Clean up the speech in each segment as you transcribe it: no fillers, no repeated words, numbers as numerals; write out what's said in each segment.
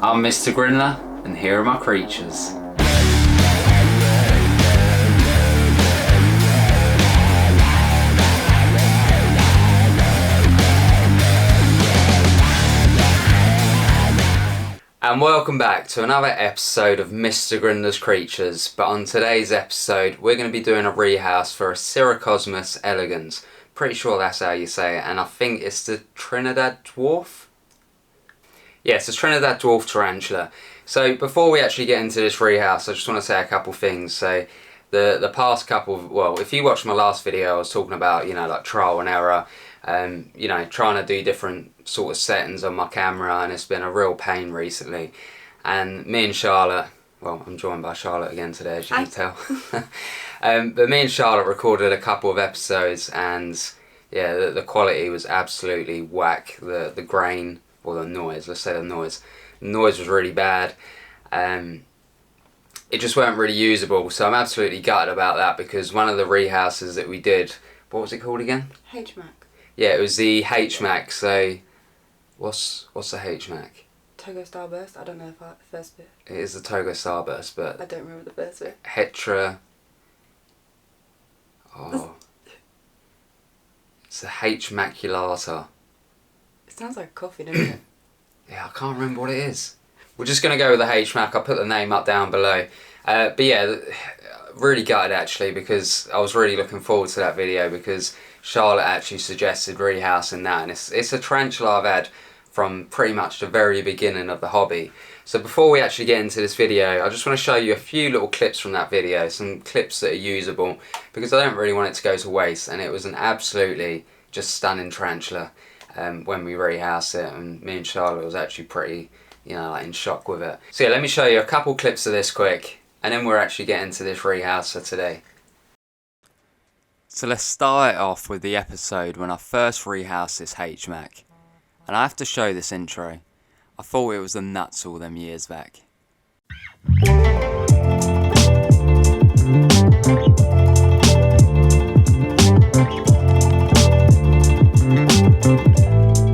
I'm Mr. Grindler, and here are my creatures. And welcome back to another episode of Mr. Grindlers Creatures, but on today's episode we're going to be doing a rehouse for a Cyriocosmus elegans. Pretty sure that's how you say it, and I think it's the Trinidad dwarf? Yes, it's Trinidad dwarf tarantula. So before we actually get into this rehouse, I just want to say a couple things. So the past couple, well, if you watched my last video, I was talking about, you know, like trial and error, you know, trying to do different sort of settings on my camera, and it's been a real pain recently. And me and Charlotte, well, I'm joined by Charlotte again today, as you can tell. But me and Charlotte recorded a couple of episodes, and yeah, the quality was absolutely whack. The grain, or the noise, let's say the noise was really bad. It just weren't really usable, so I'm absolutely gutted about that, because one of the rehouses that we did, what was it called again? HMAC. Yeah, it was the HMAC. So what's the HMAC? Togo Starburst. I don't know if the first bit. It is the Togo Starburst, but I don't remember the first bit. It's the H maculata. It sounds like coffee, doesn't it? Yeah, I can't remember what it is. We're just going to go with the HMAC. I'll put the name up down below. But yeah, really gutted actually, because I was really looking forward to that video, because Charlotte actually suggested rehousing that, and it's a tarantula I've had from pretty much the very beginning of the hobby. So before we actually get into this video, I just want to show you a few little clips from that video, some clips that are usable, because I don't really want it to go to waste, and it was an absolutely just stunning tarantula when we rehoused it, and me and Charlotte was actually pretty, you know, like in shock with it. So yeah, let me show you a couple clips of this quick, and then we're actually getting to this rehouse for today. So let's start it off with the episode when I first rehoused this HMAC. And I have to show this intro. I thought it was the nuts all them years back.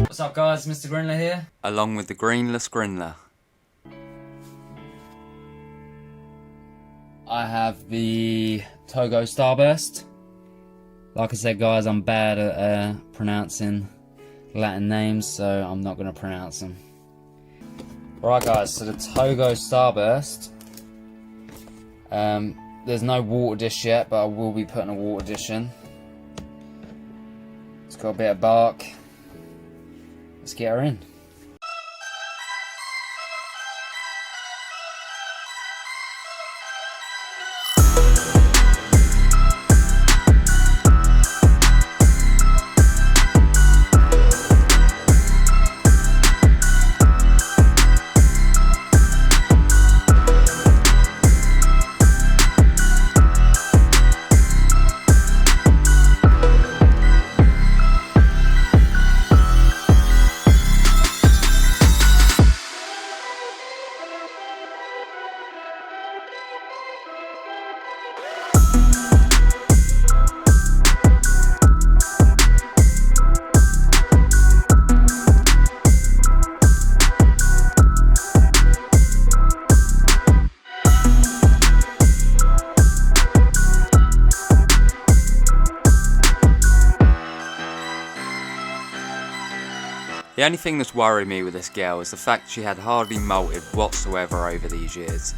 What's up guys, Mr. Grindler here. Along with the Grindlers Grindler. I have the Togo Starburst. Like I said guys, I'm bad at pronouncing Latin names, so I'm not going to pronounce them. Right guys, so the Togo Starburst. There's no water dish yet, but I will be putting a water dish in. It's got a bit of bark. Let's get her in. The only thing that's worried me with this girl is the fact she had hardly molted whatsoever over these years.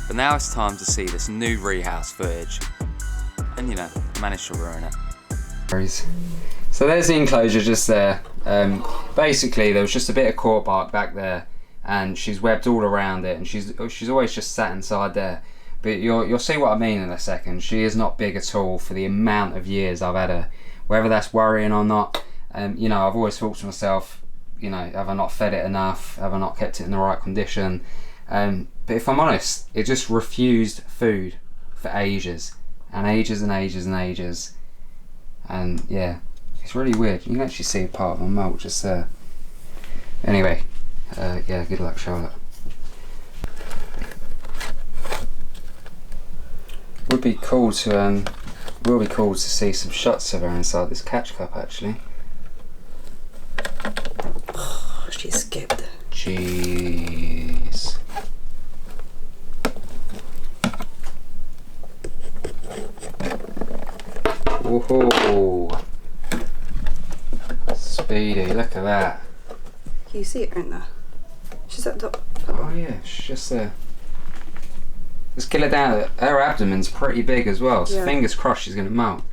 But now it's time to see this new rehouse footage. And you know, managed to ruin it. So there's the enclosure just there. Basically there was just a bit of cork bark back there, and she's webbed all around it, and she's always just sat inside there. But you'll see what I mean in a second. She is not big at all for the amount of years I've had her. Whether that's worrying or not, you know, I've always thought to myself, you know, have I not fed it enough? Have I not kept it in the right condition? But if I'm honest, it just refused food for ages and ages and ages and ages. And yeah, it's really weird. You can actually see a part of my molt just there. Anyway, yeah, good luck, Charlotte. Would be cool to will be cool to see some shots of her inside this catch cup actually. She skipped. Jeez. look at that. Can you see it in there? She's at the top. Oh yeah, she's just there. Let's kill it down. Her abdomen's pretty big as well, so Yeah. fingers crossed she's going to molt.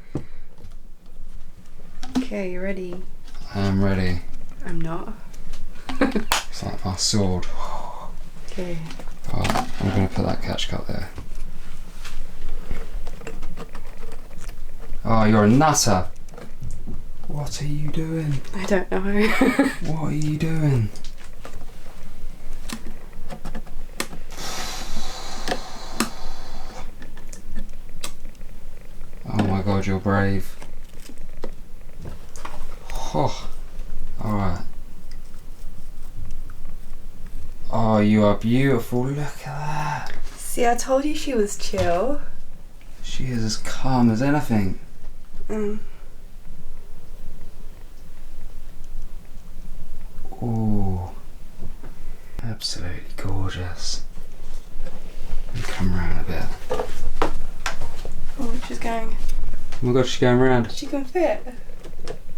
Okay, you ready? I'm ready. I'm not. It's like my sword. Okay. Alright, I'm going to put that catch cup there. Oh, you're a nutter. What are you doing? I don't know. What are you doing? Oh my god, you're brave. Oh, alright. Oh, you are beautiful. Look at that. See, I told you she was chill. She is as calm as anything. Ooh. Absolutely gorgeous. Let me come round a bit. Oh, she's going. Oh my god, she's going round. She can fit.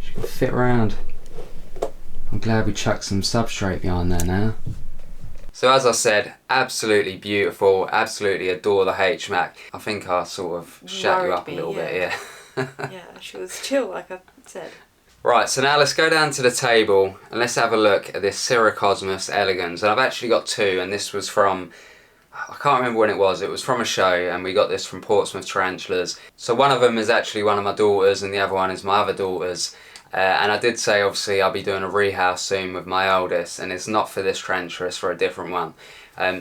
She can fit round. I'm glad we chucked some substrate behind there now. So as I said, absolutely beautiful, absolutely adore the HMAC. I think I sort of shut you up a little bit, yeah. Yeah, she was chill, like I said. Right, so now let's go down to the table and let's have a look at this Cyriocosmus Elegans. And I've actually got two, and this was from, I can't remember when it was from a show, and we got this from Portsmouth Tarantulas. So one of them is actually one of my daughters and the other one is my other daughter's. And I did say obviously I'll be doing a rehouse soon with my eldest, and it's not for this Tarantula, it's for a different one.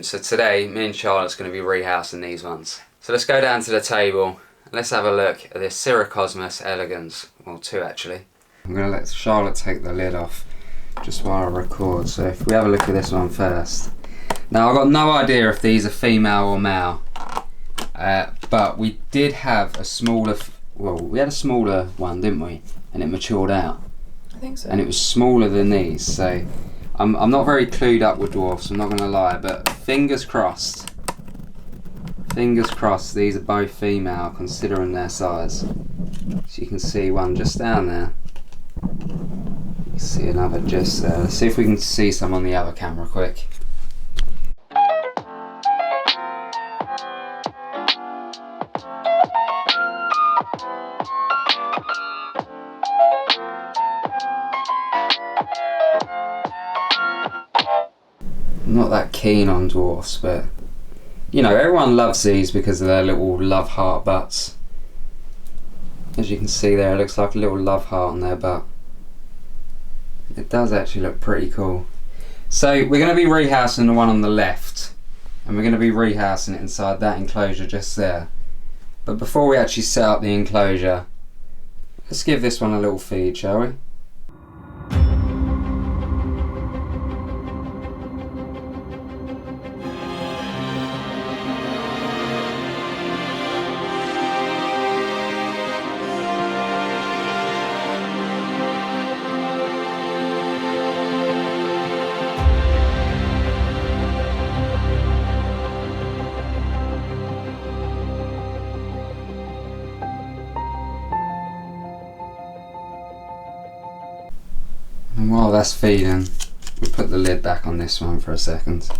So today me and Charlotte's going to be rehousing these ones. So let's go down to the table and let's have a look at this Cyriocosmus Elegans. Well, two actually. I'm going to let Charlotte take the lid off just while I record. So if we have a look at this one first. Now I've got no idea if these are female or male, but we did have a smaller, well we had a smaller one, didn't we? And it matured out. I think so. And it was smaller than these, so I'm not very clued up with dwarfs, I'm not going to lie, but fingers crossed these are both female considering their size. So you can see one just down there. You can see another just there. Let's see if we can see some on the other camera quick. I'm not that keen on dwarfs, but you know, everyone loves these because of their little love heart butts. As you can see there, it looks like a little love heart on their butt. It does actually look pretty cool. So we're going to be rehousing the one on the left, and we're going to be rehousing it inside that enclosure just there. But before we actually set up the enclosure, let's give this one a little feed, shall we? And while that's feeding, we'll put the lid back on this one for a second.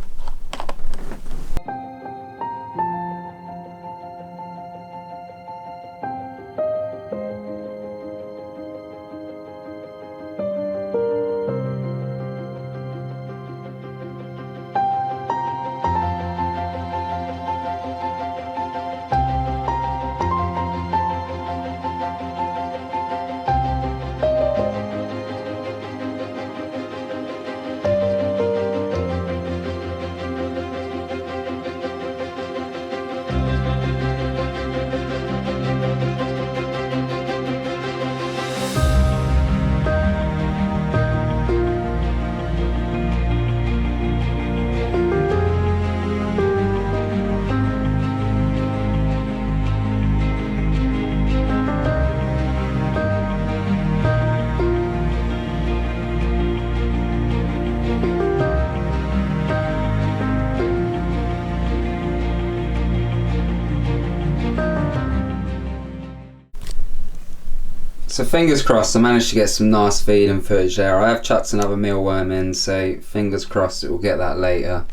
So fingers crossed I managed to get some nice feeding footage there. I have chucked another mealworm in, so fingers crossed it will get that later.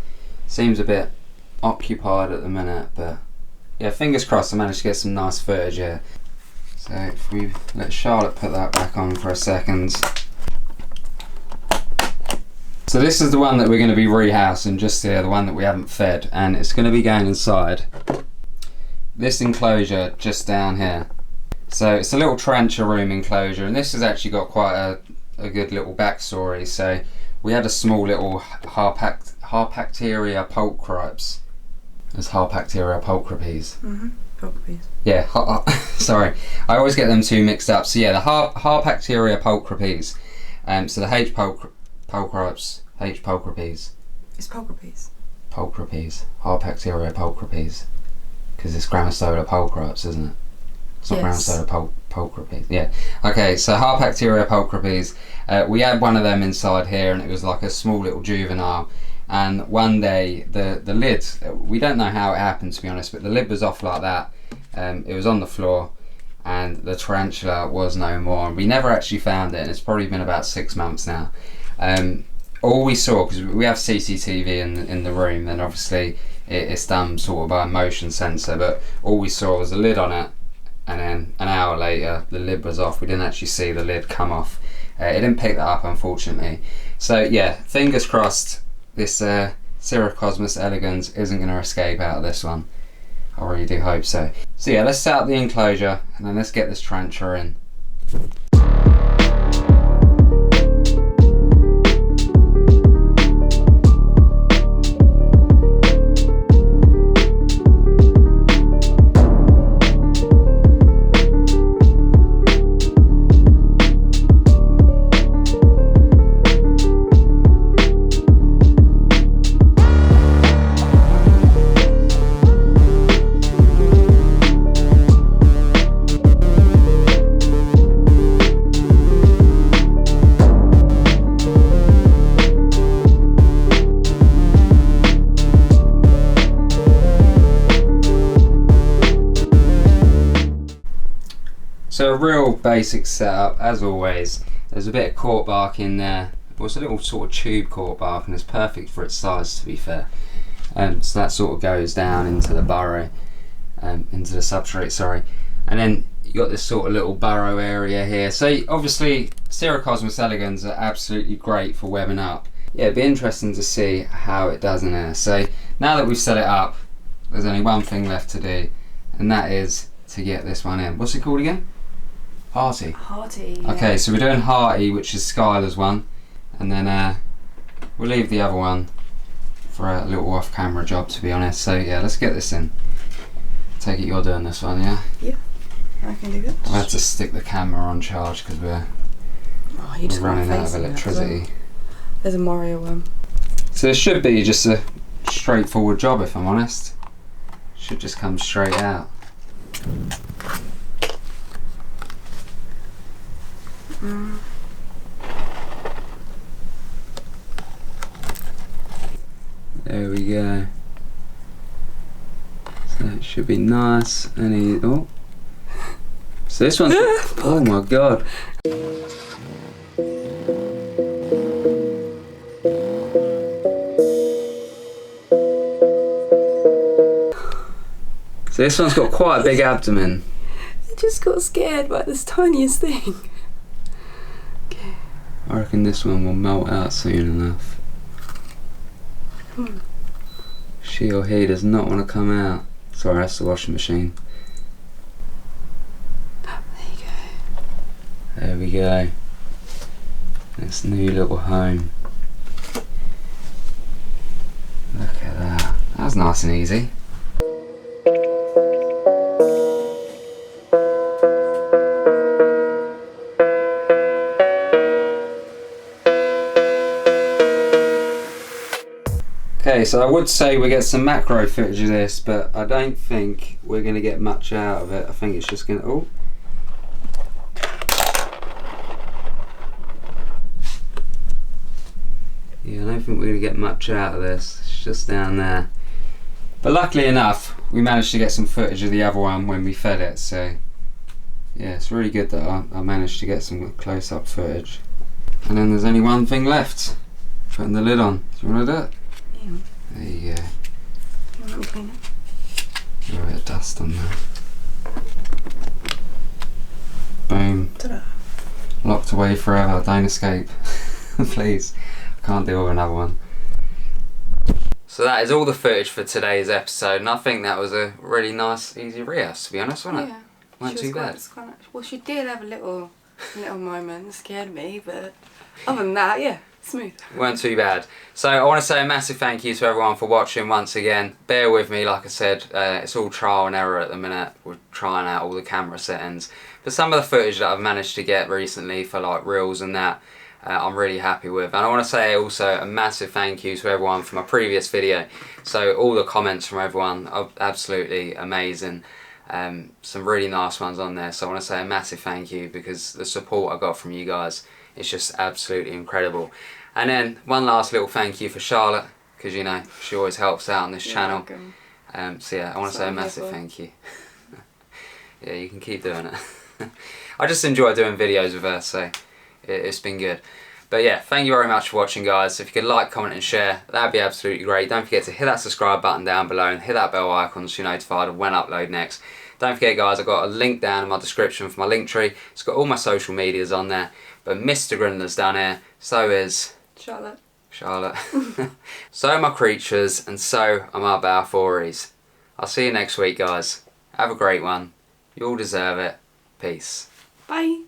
Seems a bit occupied at the minute, but yeah, fingers crossed I managed to get some nice footage here. So if we let Charlotte put that back on for a second. So this is the one that we're going to be rehousing just here, the one that we haven't fed, and it's going to be going inside this enclosure just down here. So it's a little tarantula room enclosure, and this has actually got quite a good little backstory. So we had a small little Harpacteria pulchrips. There's Harpacteria pulchripes. Pulchripes. Yeah, sorry, I always get them two mixed up. So yeah, the Harpacteria pulchripes. So the H pulchripes. It's pulchripes. Pulchripes. Harpacteria pulchripes. Because it's Grammostola pulchrips, isn't it? It's not Grammostola pulchripes. Yeah. Okay, so Harpacteria pulchripes. We had one of them inside here, and it was like a small little juvenile. And one day the lid, we don't know how it happened to be honest, but the lid was off like that. It was on the floor, and the tarantula was no more. And we never actually found it, and it's probably been about 6 months now. All we saw, because we have CCTV in the room, and obviously it's done sort of by a motion sensor, but all we saw was the lid on it, and then an hour later the lid was off. We didn't actually see the lid come off. It didn't pick that up, unfortunately. So yeah, fingers crossed this Cyriocosmus elegans isn't going to escape out of this one. I really do hope so. So yeah, let's set up the enclosure, and then let's get this tarantula in. So a real basic setup, as always. There's a bit of cork bark in there. Well, it's a little sort of tube cork bark, and it's perfect for its size, to be fair. So that sort of goes down into the burrow, into the substrate, sorry. And then you got this sort of little burrow area here. So obviously Cyriocosmus elegans are absolutely great for webbing up. Yeah, it'd be interesting to see how it does in there. So now that we've set it up, there's only one thing left to do, and that is to get this one in. What's it called again? Hearty. Hearty. Okay, Yeah. so we're doing Hearty, which is Skylar's one, and then we'll leave the other one for a little off-camera job, to be honest. So yeah, let's get this in. Take it you're doing this one, yeah? Yeah, I can do that. I had to stick the camera on charge because we're running out of electricity. There's a Mario one. So it should be just a straightforward job, if I'm honest. Should just come straight out. There we go. So it should be nice and easy. Oh, so this one's oh my god. So this one's got quite a big abdomen. I just got scared by this tiniest thing. Okay. I reckon this one will melt out soon enough. She or he does not want to come out. Sorry, that's the washing machine. There you go. There we go. This new little home. Look at that. That was nice and easy. Okay, so I would say we get some macro footage of this, but I don't think we're going to get much out of it. I think it's just going to... Oh. Yeah, I don't think we're going to get much out of this. It's just down there. But luckily enough, we managed to get some footage of the other one when we fed it, so... yeah, it's really good that I managed to get some close-up footage. And then there's only one thing left, putting the lid on. Do you want to do it? Yeah. There you go. You want me to clean it? A bit of dust on there. Boom. Ta-da. Locked away forever, don't escape. Please, I can't deal with another one. So that is all the footage for today's episode, and I think that was a really nice, easy rehouse, to be honest, wasn't it? Yeah. Weren't too bad. Well, she did have a little moment that scared me, but other than that, yeah, smooth. Weren't too bad. So I want to say a massive thank you to everyone for watching once again. Bear with me, like I said, it's all trial and error at the minute. We're trying out all the camera settings. But some of the footage that I've managed to get recently for like reels and that, I'm really happy with. And I want to say also a massive thank you to everyone for my previous video. So all the comments from everyone are absolutely amazing. Some really nice ones on there, so I want to say a massive thank you because the support I got from you guys is just absolutely incredible. And then one last little thank you for Charlotte, because you know she always helps out on this channel. So yeah, I want to say a massive thank you. Yeah, you can keep doing it. I just enjoy doing videos with her, so it's been good. But yeah, thank you very much for watching, guys. If you could like, comment and share, that'd be absolutely great. Don't forget to hit that subscribe button down below and hit that bell icon so you're notified of when I upload next. Don't forget, guys, I've got a link down in my description for my link tree. It's got all my social medias on there. But Mr. Grindler's down here, so is Charlotte. So are my creatures, and so are my Balfouris. I'll see you next week, guys. Have a great one. You all deserve it. Peace. Bye.